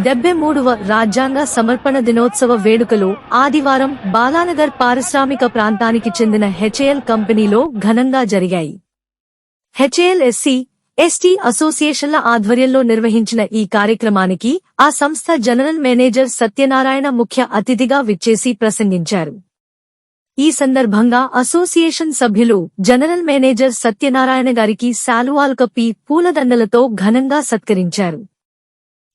73వ రాజ్యాంగ సమర్పణ దినోత్సవ వేడుకలు ఆదివారం బాలానగర్ పారిశ్రామిక ప్రాంతానికి చెందిన హెచ్ఏఎల్ కంపెనీలో ఘనంగా జరిగాయి. హెచ్ఏఎల్ ఎస్సీ, ఎస్టీ అసోసియేషన్ల ఆధ్వర్యంలో నిర్వహించిన ఈ కార్యక్రమానికి ఆ సంస్థ జనరల్ మేనేజర్ సత్యనారాయణ ముఖ్య అతిథిగా విచ్చేసి ప్రసంగించారు. ఈ సందర్భంగా అసోసియేషన్ సభ్యులు జనరల్ మేనేజర్ సత్యనారాయణ గారికి శాలువాలు కప్పి పూలదండలతో ఘనంగా సత్కరించారు.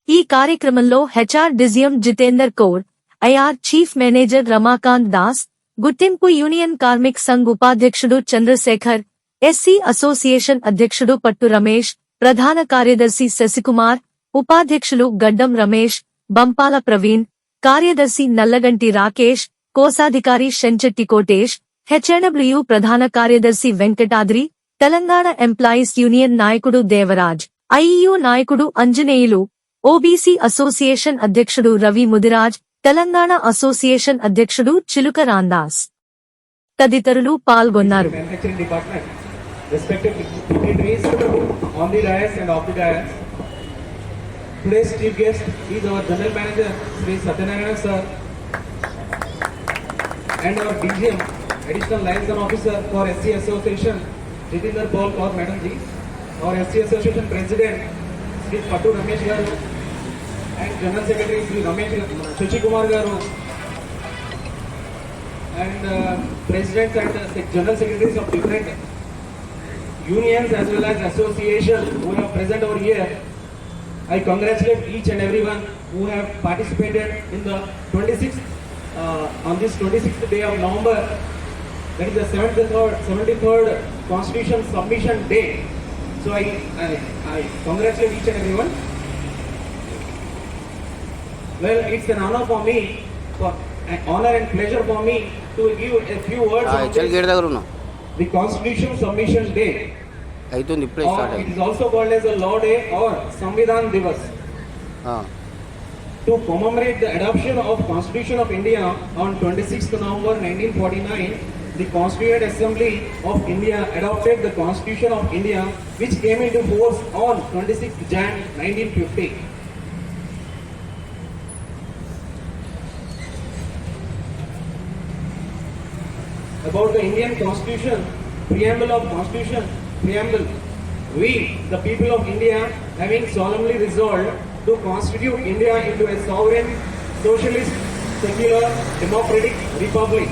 ఈ కార్యక్రమంలో HR DGM Jitender Kaur, IR chief manager Ramakant Das, గుర్తింపు యూనియన్ కార్మిక్ సంఘ్ ఉపాధ్యక్షుడు చంద్రశేఖర్, ఎస్సీ అసోసియేషన్ అధ్యక్షుడు పట్టు రమేష్, ప్రధాన కార్యదర్శి శశికుమార్, ఉపాధ్యక్షులు గడ్డం రమేష్, బంపాల ప్రవీణ్, కార్యదర్శి నల్లగంటి రాకేష్, కోశాధికారి శంచెట్టి కోటేష్, హెచ్ఎడబ్ల్యూ ప్రధాన కార్యదర్శి వెంకటాద్రి, తెలంగాణ ఎంప్లాయీస్ యూనియన్ నాయకుడు దేవరాజ్, ఐఈయూ నాయకుడు అంజనేయులు, ఓబీసీ అసోసియేషన్ అధ్యక్షుడు రవి ముదిరాజ్, తెలంగాణ అసోసియేషన్ అధ్యక్షుడు చిలుక రాందాస్ తదితరులు పాల్గొన్నారు. Today's chief guest is our General Manager, Sri Satyanarayana Sir, and our DGM, Additional Liaison Officer for SC Association, Jitendra Paul Kaur Madam Ji, our SC Association President, Sri Pattu Ramesh Garu, and General Secretary Sri Ramesh Shashi Kumar Garu, and Presidents and General Secretaries of different unions as well as associations who are present over here. I congratulate each and everyone who have participated in the 26th, on this 26th day of November, that is the 73rd Constitution Submission Day. So I congratulate each and everyone. Well, it's an honor for me, an honor and pleasure for me to give a few words on this, the Constitution Submission Day. It is also called as a Law Day or Samvidhan Divas. To commemorate the adoption of Constitution of India on 26th November 1949, the Constituent Assembly of India adopted the Constitution of India, which came into force on 26th Jan 1950. About the Indian Constitution, preamble of Constitution, preamble. We, the people of India, having solemnly resolved to constitute India into a sovereign, socialist, secular, democratic republic,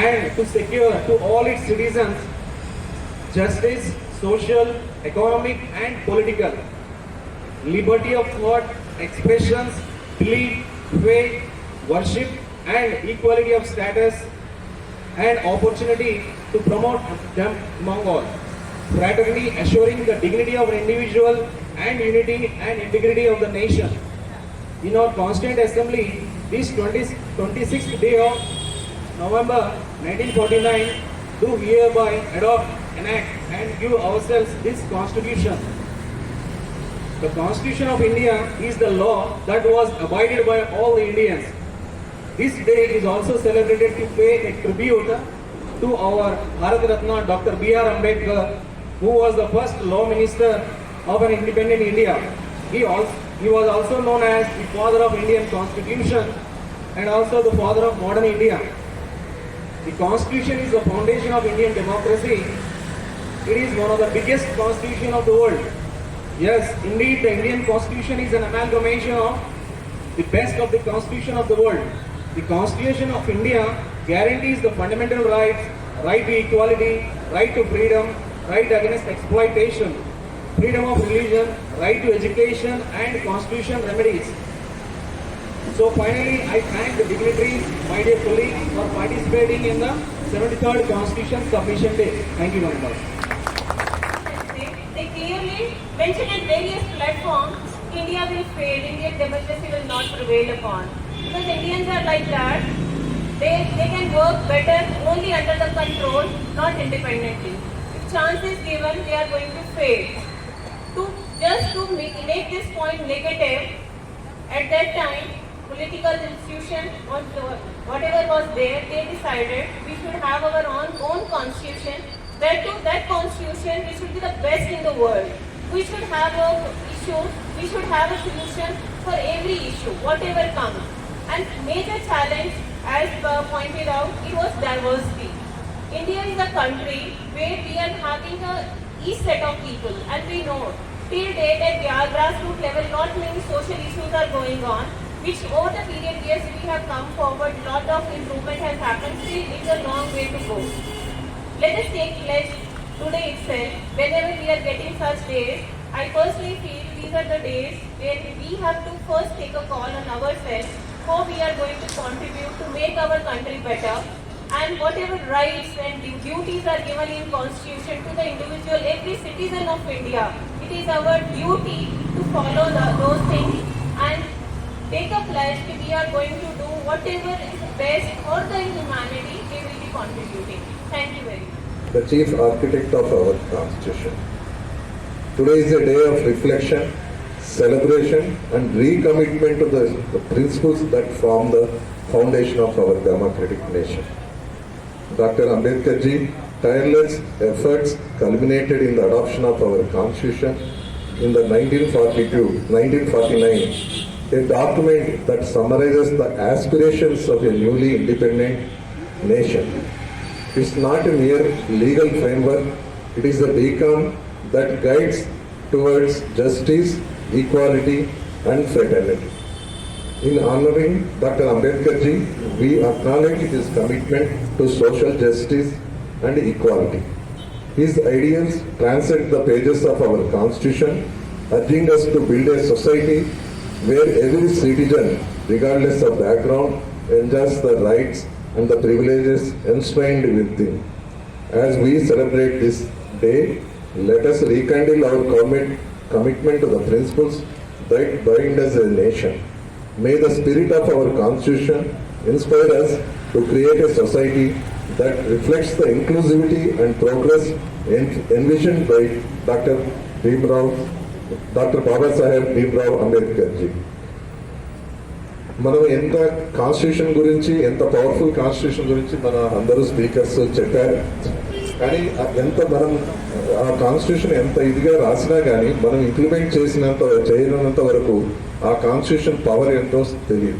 and to secure to all its citizens justice, social, economic and political, liberty of thought, expressions, belief, faith, worship and equality of status and opportunity to promote them among all, fraternity assuring the dignity of an individual and unity and integrity of the nation. In our Constituent Assembly, this 26th day of November 1949, do hereby adopt, enact and give ourselves this Constitution. The Constitution of India is the law that was abided by all the Indians. This day is also celebrated to pay a tribute to our Bharat Ratna Dr. B.R. Ambedkar, who was the first law minister of an independent India. He was also known as the father of Indian Constitution and also the father of modern India. The Constitution is the foundation of Indian democracy. It is one of the biggest constitution of the world. Yes, indeed, the Indian Constitution is an amalgamation of the best of the constitution of the world. The Constitution of India guarantees the fundamental rights, right to equality, right to freedom, right against exploitation, freedom of religion, right to education and constitutional remedies. So finally, I thank the dignitaries, my dear colleagues, for participating in the 73rd Constitution Submission Day. Thank you very much. They clearly mention at various platforms, India will fail, Indian democracy will not prevail upon. Because Indians are like that, they can work better only under the control, not independently. If chance is given, they are going to fail. To make this point negative, at that time, political institution or whatever was there, they decided we should have our own constitution. That constitution, we should be the best in the world. We should have a issue, we should have a solution for every issue, whatever comes. And major challenge, as pointed out, it was diversity. India is a country where we are having each set of people, and we know till date at grassroots level, not many social issues are going on, which over the period years we have come forward, lot of improvement has happened, still it's a long way to go. Let us take pledge today itself, whenever we are getting such days. I personally feel these are the days when we have to first take a call on ourselves, how we are going to contribute to make our country better, and whatever rights and duties are given in Constitution to the individual, every citizen of India, it is our duty to follow those things and take a pledge that we are going to do whatever is best for the humanity, we will be contributing. Thank you very much. The chief architect of our Constitution. Today is a day of reflection, celebration and recommitment to the principles that form the foundation of our democratic nation. Dr. Ambedkar ji tireless efforts culminated in the adoption of our Constitution in the 1949, a document that summarizes the aspirations of a newly independent nation. It's not a mere legal framework, it is a beacon that guides towards justice, equality and fraternity. In honoring Dr. Ambedkar ji, we acknowledge his commitment to social justice and equality. His ideals transcend the pages of our Constitution, urging us to build a society where every citizen, regardless of background, enjoys the rights and the privileges enshrined within. As we celebrate this day, let us rekindle our commitment to the principles that bind us as a nation. May the spirit of our Constitution inspire us to create a society that reflects the inclusivity and progress envisioned by Dr. Baba Saheb Bhimrao Ambedkar ji. మనం ఎంత constitution గురించి, ఎంత powerful constitution గురించి మన అందరూ speakers చెప్పారు. కానీ ఎంత మనం ఆ కాన్స్టిట్యూషన్ ఎంత ఇదిగా రాసినా కానీ మనం ఇంప్లిమెంట్ చేయనంత వరకు ఆ కాన్స్టిట్యూషన్ పవర్ ఎంతో తెలియదు.